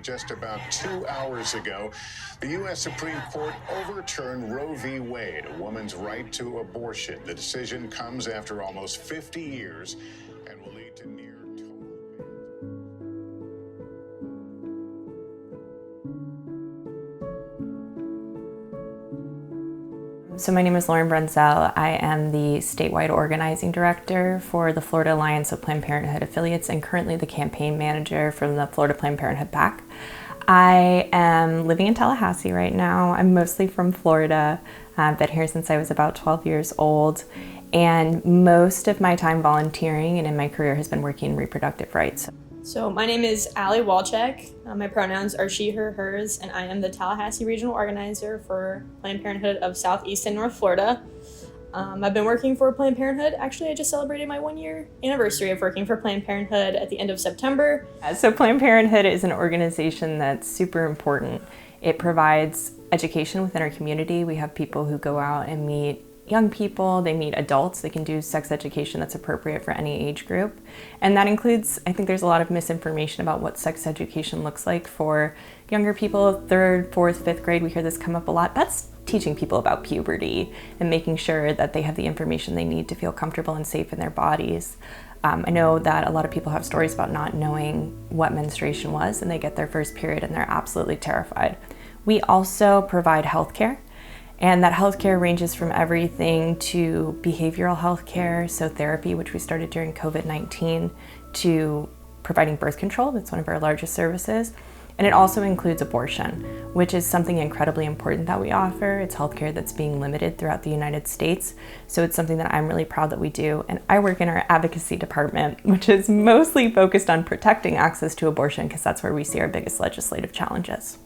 Just about 2 hours ago, the U.S. Supreme Court overturned Roe v. Wade, a woman's right to abortion. The decision comes after almost 50 years and will lead to near total So my name is Lauren Brunzell. I am the statewide organizing director for the Florida Alliance of Planned Parenthood Affiliates and currently the campaign manager from the Florida Planned Parenthood PAC. I am living in Tallahassee right now. I'm mostly from Florida. I've been here since I was about 12 years old. And most of my time volunteering and in my career has been working in reproductive rights. So my name is Allie Walczek. My pronouns are she, her, hers, and I am the Tallahassee Regional Organizer for Planned Parenthood of Southeast and North Florida. I've been working for Planned Parenthood. Actually, I just celebrated my 1-year anniversary of working for Planned Parenthood at the end of September. So Planned Parenthood is an organization that's super important. It provides education within our community. We have people who go out and meet young people, they meet adults, they can do sex education that's appropriate for any age group. And that includes, I think there's a lot of misinformation about what sex education looks like for younger people, 3rd, 4th, 5th grade. We hear this come up a lot. That's teaching people about puberty and making sure that they have the information they need to feel comfortable and safe in their bodies. I know that a lot of people have stories about not knowing what menstruation was and they get their first period and they're absolutely terrified. We also provide healthcare. And that healthcare ranges from everything to behavioral healthcare, so therapy, which we started during COVID-19, to providing birth control. That's one of our largest services. And it also includes abortion, which is something incredibly important that we offer. It's healthcare that's being limited throughout the United States. So it's something that I'm really proud that we do. And I work in our advocacy department, which is mostly focused on protecting access to abortion because that's where we see our biggest legislative challenges.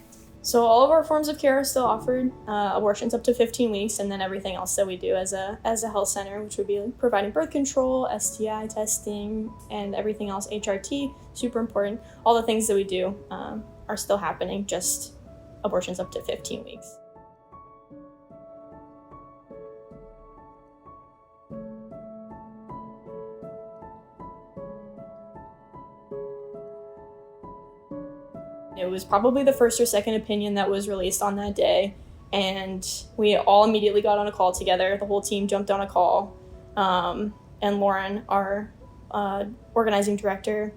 So all of our forms of care are still offered, abortions up to 15 weeks, and then everything else that we do as a health center, which would be providing birth control, STI testing, and everything else, HRT, super important. All the things that we do are still happening, just abortions up to 15 weeks. It was probably the first or second opinion that was released on that day, and we all immediately got on a call together. The whole team jumped on a call, and Lauren, our organizing director,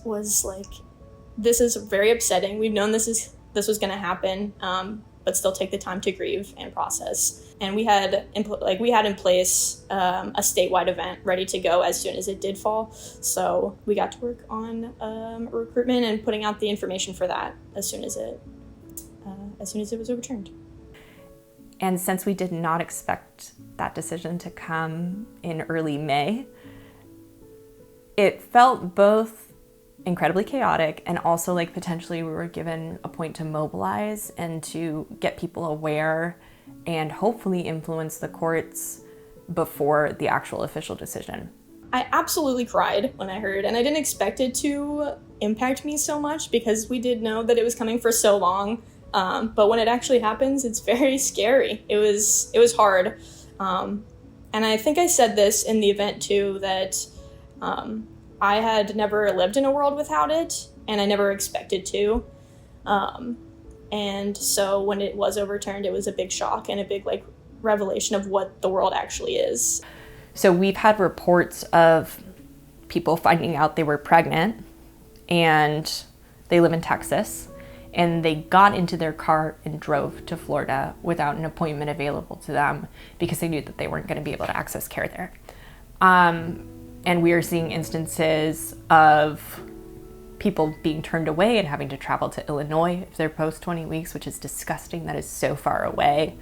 was like, "This is very upsetting. We've known this was going to happen, but still take the time to grieve and process." And we had in place a statewide event ready to go as soon as it did fall. So we got to work on recruitment and putting out the information for that as soon as it was overturned. And since we did not expect that decision to come in early May, it felt both incredibly chaotic and also like potentially we were given a point to mobilize and to get people aware and hopefully influence the courts before the actual official decision. I absolutely cried when I heard, and I didn't expect it to impact me so much because we did know that it was coming for so long. But when it actually happens, it's very scary. It was hard. And I think I said this in the event too, that I had never lived in a world without it, and I never expected to. And so when it was overturned, it was a big shock and a big revelation of what the world actually is. So we've had reports of people finding out they were pregnant and they live in Texas and they got into their car and drove to Florida without an appointment available to them because they knew that they weren't going to be able to access care there. And we are seeing instances of people being turned away and having to travel to Illinois if they're post 20 weeks, which is disgusting. That is so far away.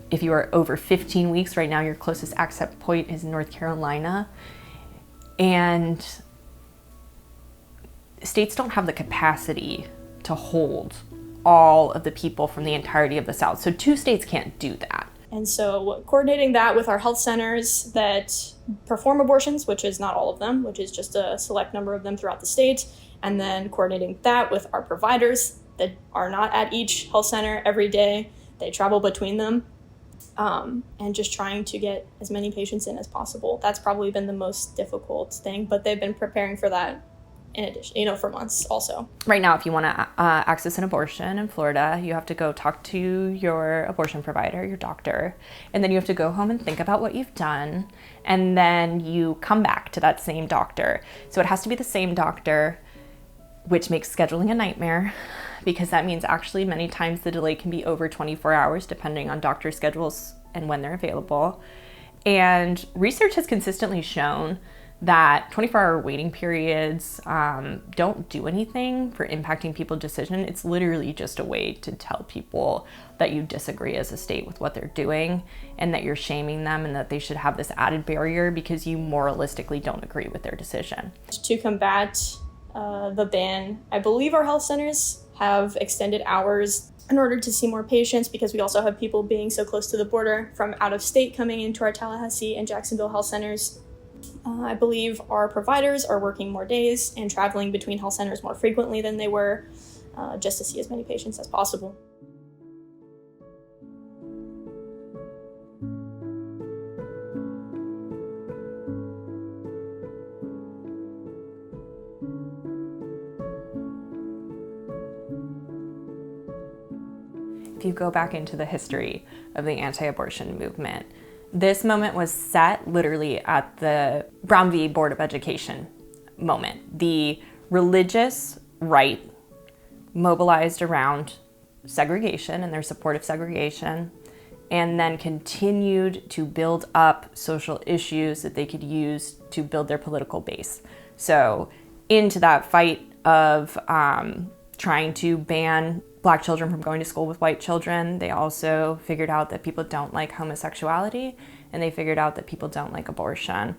If you are over 15 weeks, right now your closest access point is North Carolina. And states don't have the capacity to hold all of the people from the entirety of the South. So 2 states can't do that. And so coordinating that with our health centers that perform abortions, which is not all of them, which is just a select number of them throughout the state, and then coordinating that with our providers that are not at each health center every day. They travel between them, and just trying to get as many patients in as possible. That's probably been the most difficult thing, but they've been preparing for that in addition, for months also. Right now, if you want to access an abortion in Florida, you have to go talk to your abortion provider, your doctor, and then you have to go home and think about what you've done, and then you come back to that same doctor. So it has to be the same doctor, which makes scheduling a nightmare, because that means actually many times the delay can be over 24 hours depending on doctor schedules and when they're available. And research has consistently shown that 24-hour waiting periods don't do anything for impacting people's decision. It's literally just a way to tell people that you disagree as a state with what they're doing and that you're shaming them and that they should have this added barrier because you moralistically don't agree with their decision. To combat the ban, I believe our health centers have extended hours in order to see more patients, because we also have people being so close to the border from out of state coming into our Tallahassee and Jacksonville health centers. I believe our providers are working more days and traveling between health centers more frequently than they were, just to see as many patients as possible. If you go back into the history of the anti-abortion movement, this moment was set literally at the Brown v. Board of Education moment. The religious right mobilized around segregation and their support of segregation, and then continued to build up social issues that they could use to build their political base. So into that fight of trying to ban Black children from going to school with white children, they also figured out that people don't like homosexuality, and they figured out that people don't like abortion,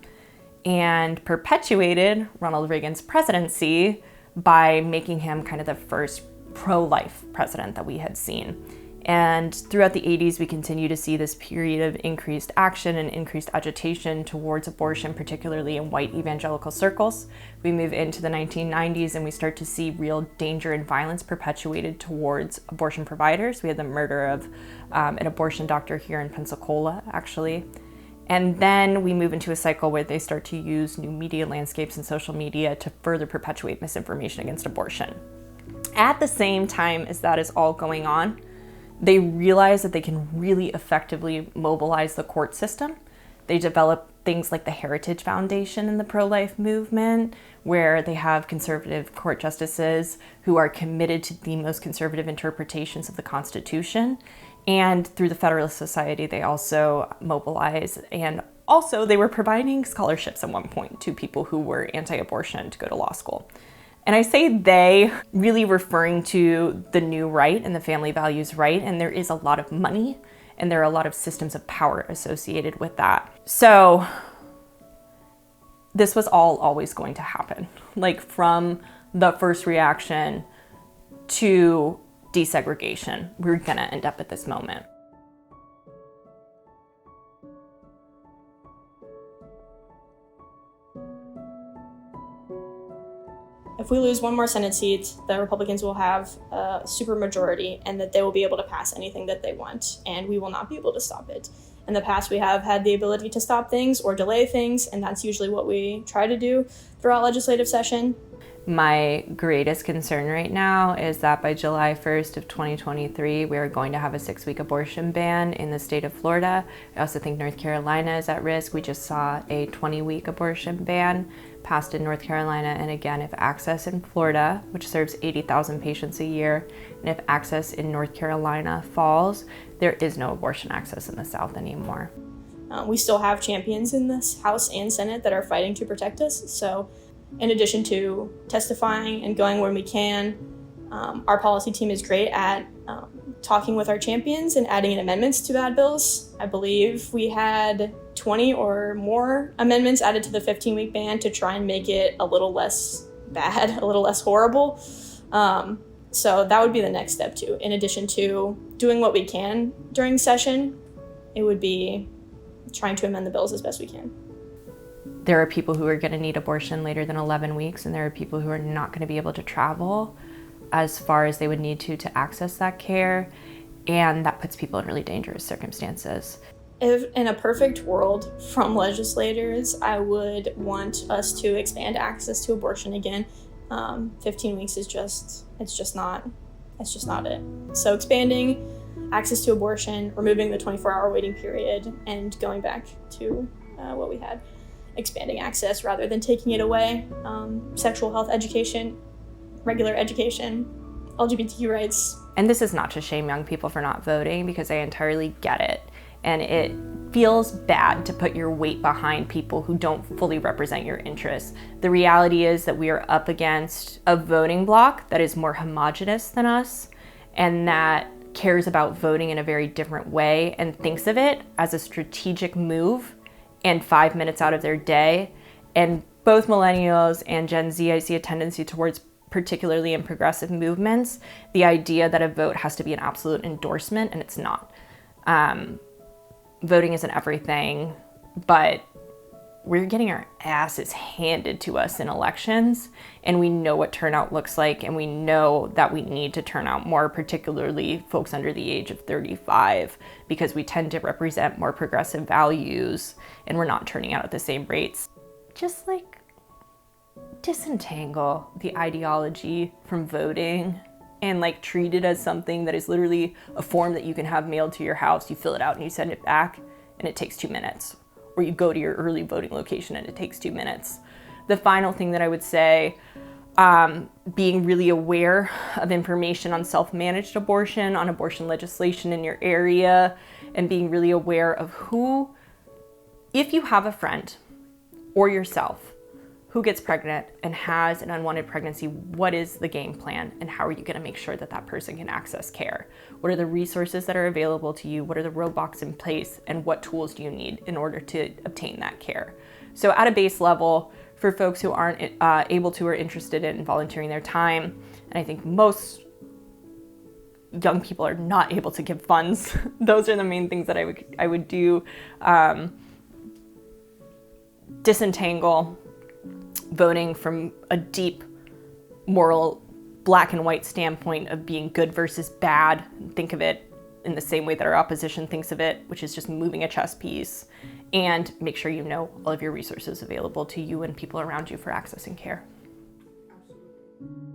and perpetuated Ronald Reagan's presidency by making him kind of the first pro-life president that we had seen. And throughout the 80s, we continue to see this period of increased action and increased agitation towards abortion, particularly in white evangelical circles. We move into the 1990s and we start to see real danger and violence perpetuated towards abortion providers. We had the murder of an abortion doctor here in Pensacola, actually. And then we move into a cycle where they start to use new media landscapes and social media to further perpetuate misinformation against abortion. At the same time as that is all going on, they realize that they can really effectively mobilize the court system. They develop things like the Heritage Foundation in the pro-life movement, where they have conservative court justices who are committed to the most conservative interpretations of the Constitution. And through the Federalist Society, they also mobilize, and also they were providing scholarships at one point to people who were anti-abortion to go to law school. And I say they, really referring to the new right and the family values right, and there is a lot of money and there are a lot of systems of power associated with that. So this was all always going to happen. Like from the first reaction to desegregation, we're gonna end up at this moment. If we lose one more Senate seat, the Republicans will have a supermajority and that they will be able to pass anything that they want, and we will not be able to stop it. In the past, we have had the ability to stop things or delay things, and that's usually what we try to do throughout legislative session. My greatest concern right now is that by July 1st of 2023, we are going to have a 6-week abortion ban in the state of Florida. I also think North Carolina is at risk. We just saw a 20-week abortion ban passed in North Carolina. And again, if access in Florida, which serves 80,000 patients a year, and if access in North Carolina falls, there is no abortion access in the South anymore. We still have champions in this House and Senate that are fighting to protect us. So in addition to testifying and going when we can, our policy team is great at talking with our champions and adding in amendments to bad bills. I believe we had 20 or more amendments added to the 15-week ban to try and make it a little less bad, a little less horrible. So that would be the next step too. In addition to doing what we can during session, it would be trying to amend the bills as best we can. There are people who are going to need abortion later than 11 weeks, and there are people who are not going to be able to travel as far as they would need to access that care, and that puts people in really dangerous circumstances. If in a perfect world from legislators, I would want us to expand access to abortion again 15 weeks is it's just not it. So expanding access to abortion, removing the 24-hour waiting period, and going back to what we had, expanding access rather than taking it away, sexual health education, regular education, LGBTQ rights. And this is not to shame young people for not voting, because I entirely get it. And it feels bad to put your weight behind people who don't fully represent your interests. The reality is that we are up against a voting bloc that is more homogenous than us, and that cares about voting in a very different way and thinks of it as a strategic move and 5 minutes out of their day. And both millennials and Gen Z, I see a tendency towards, particularly in progressive movements, the idea that a vote has to be an absolute endorsement, and it's not. Voting isn't everything, but we're getting our asses handed to us in elections, and we know what turnout looks like, and we know that we need to turn out more, particularly folks under the age of 35, because we tend to represent more progressive values, and we're not turning out at the same rates. Just like disentangle the ideology from voting and like treat it as something that is literally a form that you can have mailed to your house. You fill it out and you send it back, and it takes 2 minutes. Or you go to your early voting location and it takes 2 minutes. The final thing that I would say, being really aware of information on self-managed abortion, on abortion legislation in your area, and being really aware of who, if you have a friend or yourself who gets pregnant and has an unwanted pregnancy, what is the game plan, and how are you going to make sure that that person can access care? What are the resources that are available to you? What are the roadblocks in place, and what tools do you need in order to obtain that care? So at a base level, for folks who aren't able to or interested in volunteering their time, and I think most young people are not able to give funds, those are the main things that I would do. Disentangle voting from a deep moral black and white standpoint of being good versus bad. Think of it in the same way that our opposition thinks of it, which is just moving a chess piece, and make sure you know all of your resources available to you and people around you for accessing care. Absolutely.